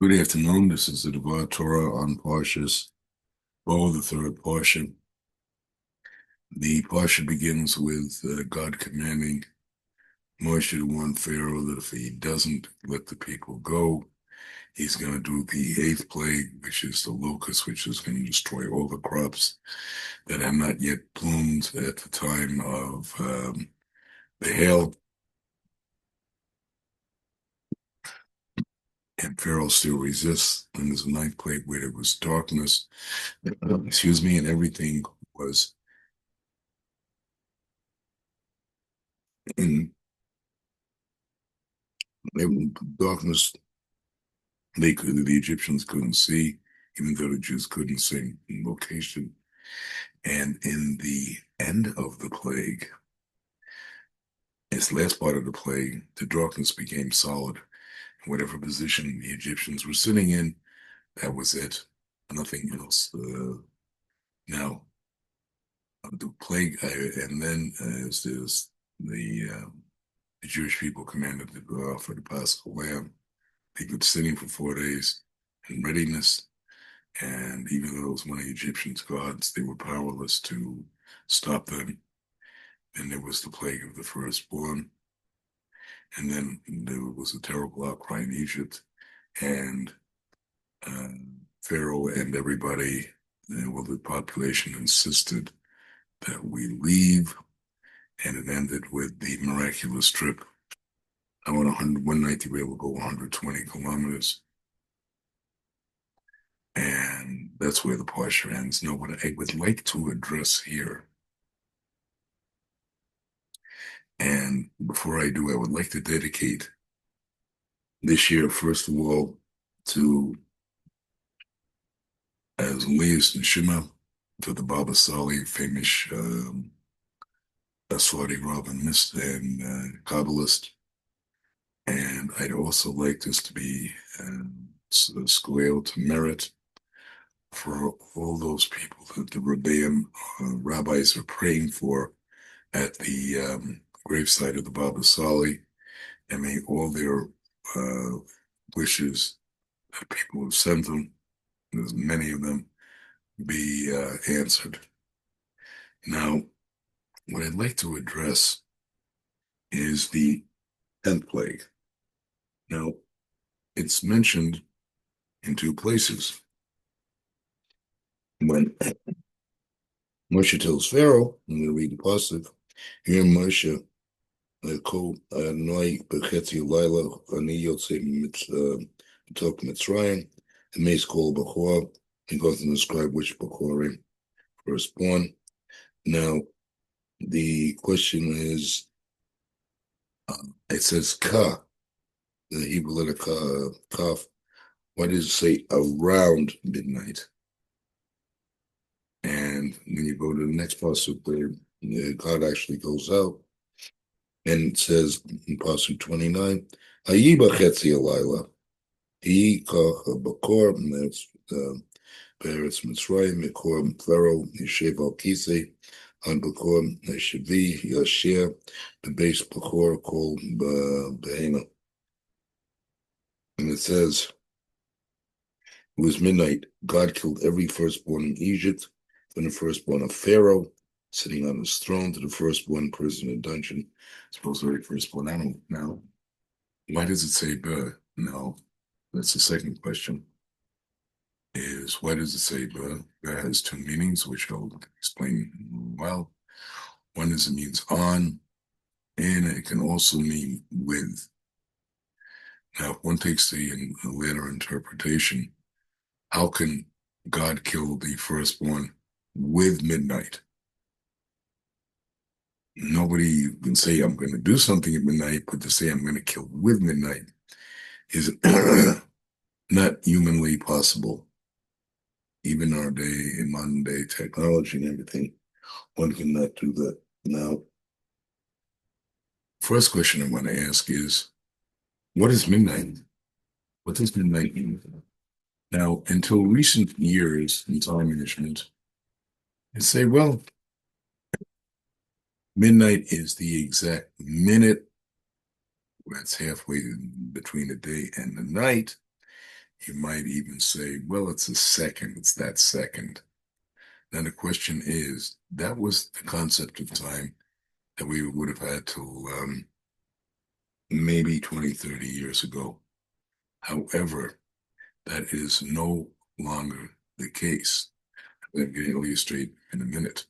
Good afternoon. This is the Devar Torah on Parshas Bo, the third portion. The parsha begins with God commanding Moshe to warn Pharaoh that if he doesn't let the people go, he's going to do the eighth plague, which is the locust, which is going to destroy all the crops that have not yet bloomed at the time of the hail. And Pharaoh still resists. And there's a ninth plague where there was darkness, excuse me, and everything was in darkness. The Egyptians couldn't see, even though the Jews couldn't see location. And in the end of the plague, its last part of the plague, the darkness became solid. Whatever position the Egyptians were sitting in, that was it. Nothing else. Now, the plague, and then as there's the Jewish people commanded to go out for the Paschal lamb. They could sit in for 4 days in readiness. And even though it was one of the Egyptians' gods, they were powerless to stop them. And there was the plague of the firstborn. And then there was a terrible outcry in Egypt. And uh, Pharaoh and everybody, well, the population insisted that we leave. And it ended with the miraculous trip. I went 100, one night they were able to go 120 kilometers. And that's where the parsha ends. No, what I would like to address here, and before I do, I would like to dedicate this year, first of all, to as Elias and Shema for the Baba Sali, famous Aswadi Rav and Kabbalist. And I'd also like this to be square to merit for all those people that the rabbis are praying for at the gravesite of the Baba Sali, and may all their wishes that people have sent them, there's many of them, be answered. Now, what I'd like to address is the 10th plague. Now, it's mentioned in two places. When Moshe tells Pharaoh, I'm going to read the pasuk, here Moshe, Ko Noi Bechetzi Laila, Ani Yotze Mitok Mitzrayim, and Mace Kol Bechor, and goes to describe which Bechorim firstborn. Now, the question is, it says Ka, the Hebrew letter Kaf. Why does it say around midnight? And when you go to the next pasuk, where God actually goes out, and it says in pasuk 29, Ayiba Chetzi Alayla, He Kach Bakor, and that's Peretz Mitzrayim, Mekor Pharaoh, Yeshev Al Kisei, on Bakor, Shavi, Yashir, the base Bakor called Behema. And it says, it was midnight. God killed every firstborn in Egypt, from the firstborn of Pharaoh, sitting on his throne, to the firstborn person in a dungeon. Supposed to be firstborn animal. Now, why does it say Beh? No, that's the second question. Is why does it say Beh? Beh has two meanings, which I'll explain well. One is it means on, and it can also mean with. Now, if one takes the latter interpretation, how can God kill the firstborn with midnight? Nobody can say, I'm going to do something at midnight, but to say I'm going to kill with midnight is not humanly possible. Even our day, in modern day technology and everything, one cannot do that. Now, first question I want to ask is, what is midnight? What does midnight mean? Now, until recent years in time management, they say, well, midnight is the exact minute that's halfway between the day and the night, You might even say, well, it's a second, it's that second. Then the question is, that was the concept of time that we would have had till maybe 20, 30 years ago. However, that is no longer the case. I'm going to illustrate in a minute.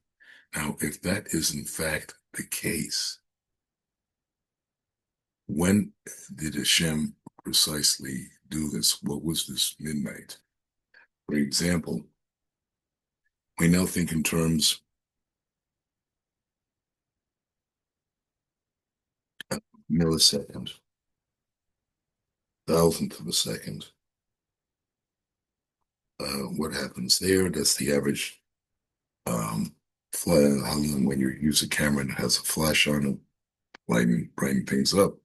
Now, if that is in fact the case, when did Hashem precisely do this? What was this midnight? For example, we now think in terms of millisecond, thousandth of a second. What happens there? That's the average how long when you use a camera and it has a flash on it, lighting things up.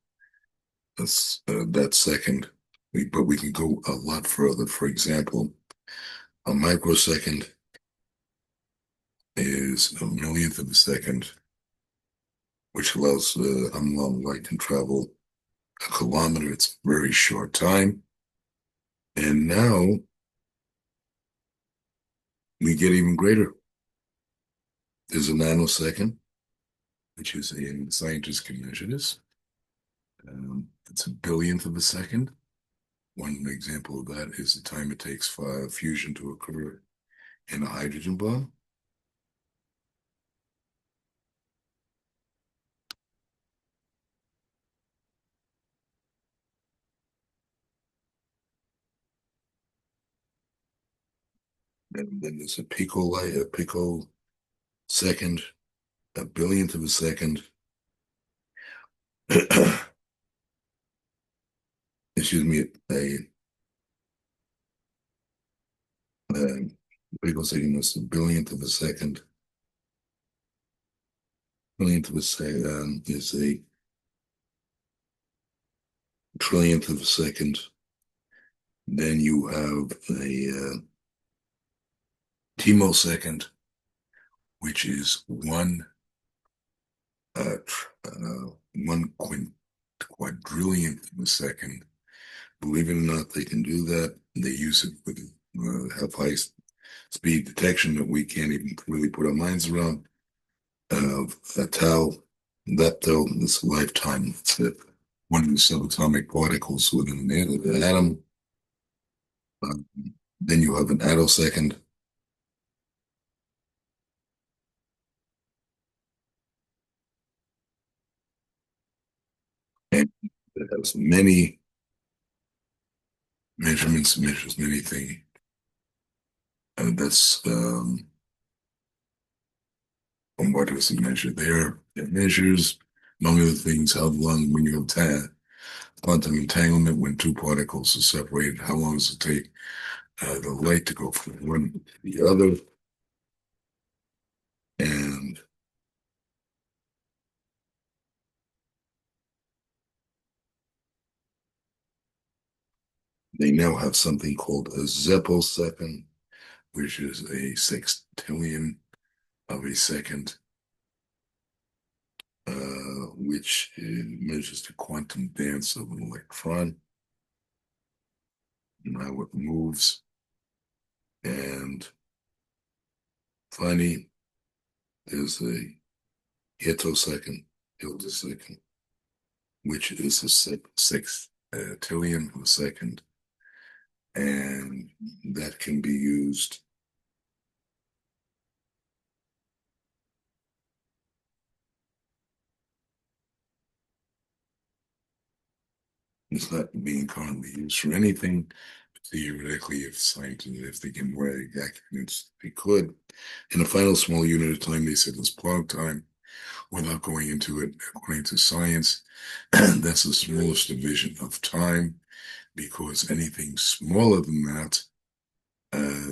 That's that second. But we can go a lot further. For example, a microsecond is a millionth of a second, which allows how long light can travel. A kilometer, it's a very short time. And now we get even greater. There's a nanosecond, which is in scientists can measure this. It's a billionth of a second. One example of that is the time it takes for fusion to occur in a hydrogen bomb. And then there's a picosecond, a billionth of a second. Excuse me, a picosecond is a billionth of a second. Billionth of a second is a trillionth of a second. Then you have a temosecond, which is one quadrillionth of a second. Believe it or not, they can do that. They use it with have high speed detection that we can't even really put our minds around. A tau, lepto, this lifetime. It's one of the subatomic particles within an atom. Then you have an attosecond. And it has many measurements, measures many things. That's what does it measure there? It measures, among other things, how long when you have quantum entanglement when two particles are separated, how long does it take the light to go from one to the other? And they now have something called a sepposecond, which is a sextillion of a second, which measures the quantum dance of an electron and how it moves. And finally, there's a attosecond, which is a sextillion of a second. And that can be used it's not being currently used for anything. Theoretically, if scientists, if they get more accurate, they could. In a final small unit of time, they said it's Planck time. Without going into it, according to science, that's the smallest division of time, because anything smaller than that,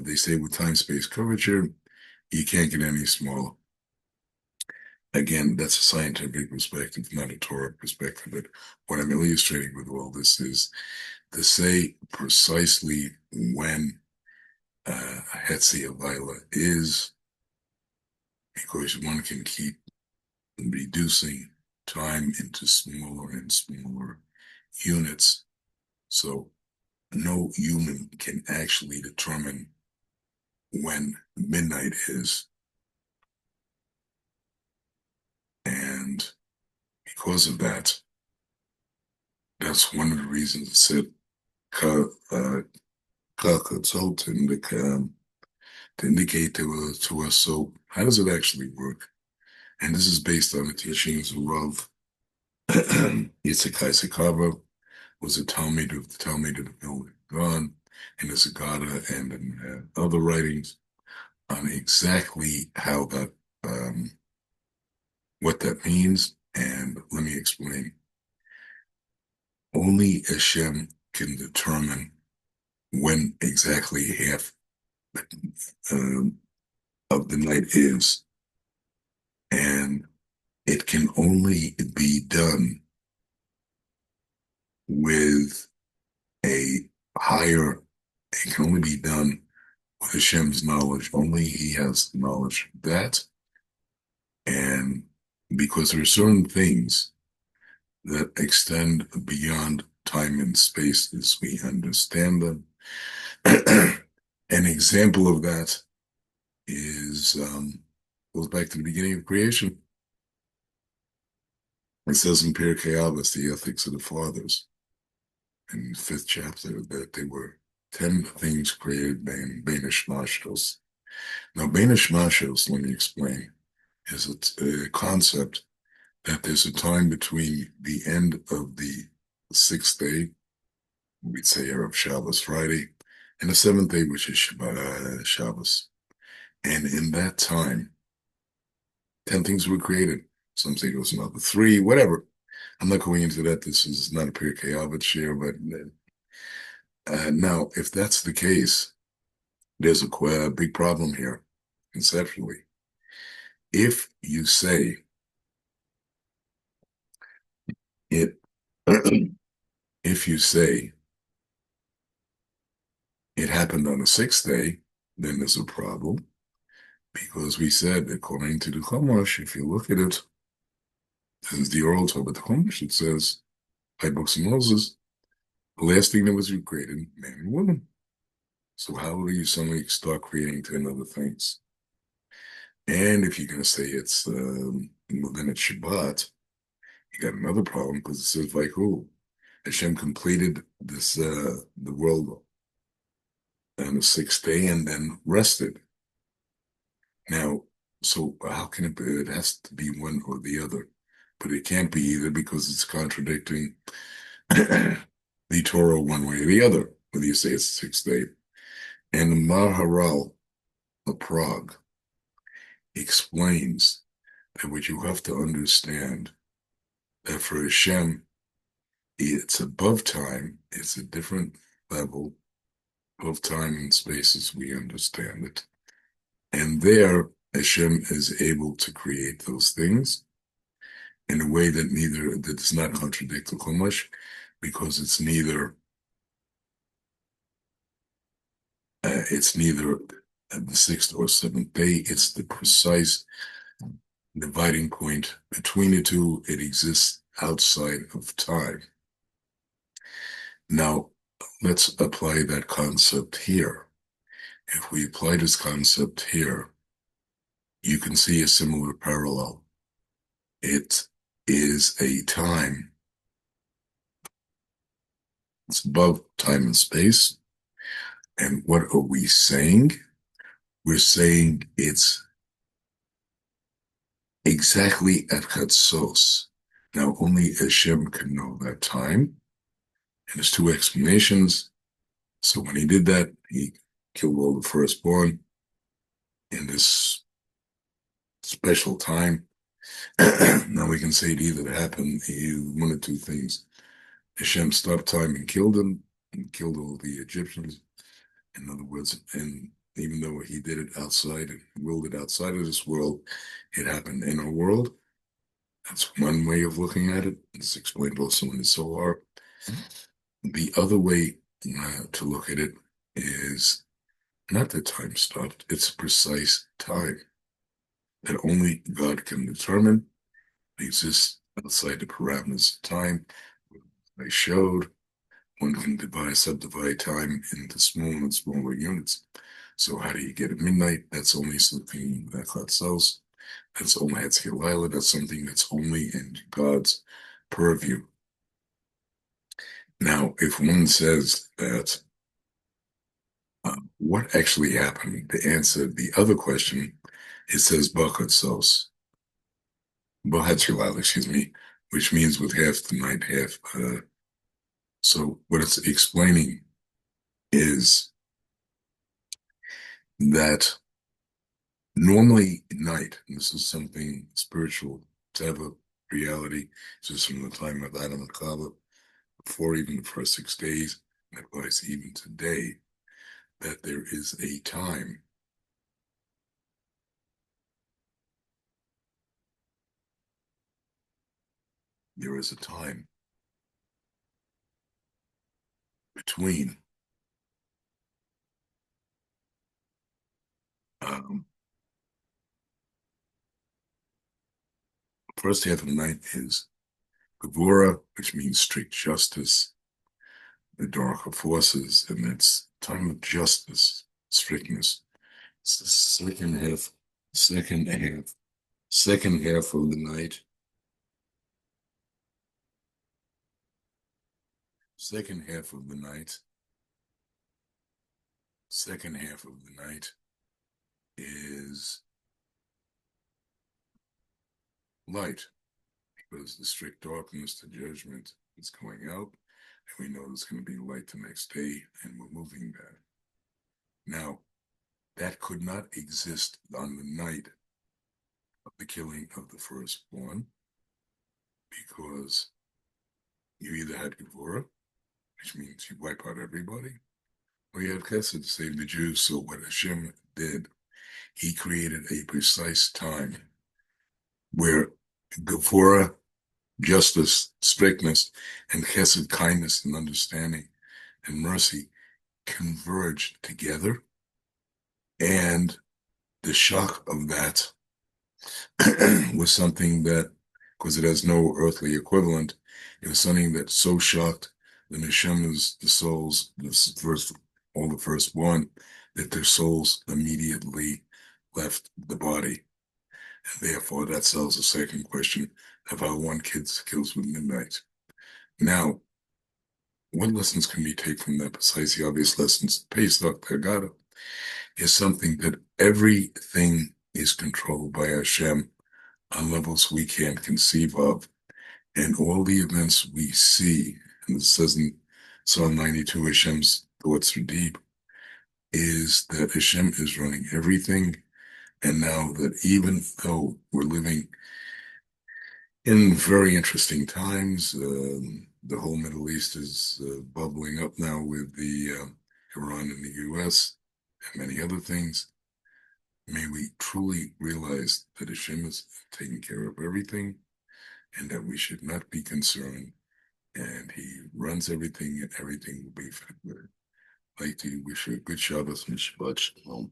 they say with time-space curvature, you can't get any smaller. Again, that's a scientific perspective, not a Torah perspective. But what I'm illustrating with all this is to say precisely when Hetziavila is, because one can keep reducing time into smaller and smaller units. So no human can actually determine when midnight is. And because of that, that's one of the reasons it said consultant to indicate to us. So how does it actually work? And this is based on the teachings of Rav Yitzchak Sakava, was a Talmud of the Vilna Gaon, and the Zagata, and in other writings on exactly how that what that means. And let me explain. Only Hashem can determine when exactly half um, of the night is, and it can only be done with a higher. It can only be done with Hashem's knowledge. Only He has knowledge of that, and because there are certain things that extend beyond time and space as we understand them. An example of that is goes back to the beginning of creation. It says in Pirkei Avos, the ethics of the fathers, in the 5th chapter, that there were 10 things created by Banish Mashos. Now, Banish Mashos, let me explain, is a concept that there's a time between the end of the 6th day, we'd say Erev Shabbos, Friday, and the 7th day, which is Shabbos. And in that time, 10 things were created. Some say it was another 3, whatever. I'm not going into that. This is not a Pirkei Avos share, but now, if that's the case, there's a big problem here, conceptually. If you say it, if you say it happened on the 6th day, then there's a problem, because we said, according to the Chumash, if you look at it, this is the oral Torah, but the Chumash, it says, by books of Moses, the last thing that was created, man and woman. So how do you suddenly start creating 10 other things? And if you're going to say it's, well, then it's Shabbat, you got another problem, because it says, like, who? Hashem completed this, the world on the 6th day and then rested. Now, so how can it be? It has to be one or the other, but it can't be either, because it's contradicting the Torah one way or the other, whether you say it's the 6th day. And the Maharal of Prague explains that what you have to understand, that for Hashem, it's above time, it's a different level of time and space as we understand it. And there, Hashem is able to create those things in a way that does not contradict the Chumash, because it's neither the 6th or 7th day. It's the precise dividing point between the two. It exists outside of time. Now, let's apply that concept here. If we apply this concept here, you can see a similar parallel. It is a time. It's above time and space. And what are we saying? We're saying it's exactly at Chatzos. Now, only Hashem can know that time. And there's 2 explanations. So when he did that, he killed all the firstborn in this special time. Now we can say it either happened, one of 2 things. Hashem stopped time and killed him, and killed all the Egyptians. In other words, and even though he did it outside and willed it outside of this world, it happened in our world. That's one way of looking at it. It's explained also in the Zohar. The other way to look at it is not that time stopped, it's precise time that only God can determine. It exists outside the parameters of time. I showed one can subdivide time into smaller and smaller units. So how do you get at midnight? That's only something that God sells. That's only Hetzkiah. That's something that's only in God's purview. Now, if one says that what actually happened, to answer the other question, it says Bachot Sos, Bohetzkiah, excuse me, which means with half the night, half. So what it's explaining is that normally night, and this is something spiritual, Teva, reality, just from the time of Adam and Chava, before even the first 6 days, and applies even today, that there is a time. There is a time between um, first half of the night is Gevura, which means strict justice, the darker forces, and it's time of justice, strictness. It's the second half, second half of the night, second half of the night, second half of the night is light, because the strict darkness, the judgment is going out, and we know there's going to be light the next day, and we're moving that. Now, that could not exist on the night of the killing of the firstborn, because you either had Gevurah, which means you wipe out everybody, or you had Chesed to save the Jews. So what Hashem did, he created a precise time where Gevurah, justice, strictness, and Chesed, kindness and understanding and mercy converged together. And the shock of that was something that, because it has no earthly equivalent, it was something that so shocked the neshamas, the souls, all the firstborn, that their souls immediately left the body. And therefore, that solves the second question of how one kid kills with midnight. Now, what lessons can we take from that besides the obvious lessons? Pesach, Haggadah, is something that everything is controlled by Hashem on levels we can't conceive of. And all the events we see, and it says in Psalm 92, Hashem's thoughts are deep, is that Hashem is running everything. And now that even though we're living in very interesting times, the whole Middle East is bubbling up now with the Iran and the U.S. and many other things. May we truly realize that Hashem is taking care of everything, and that we should not be concerned, and he runs everything, and everything will be good. I'd like to wish you a good Shabbos and Shabbat Shalom.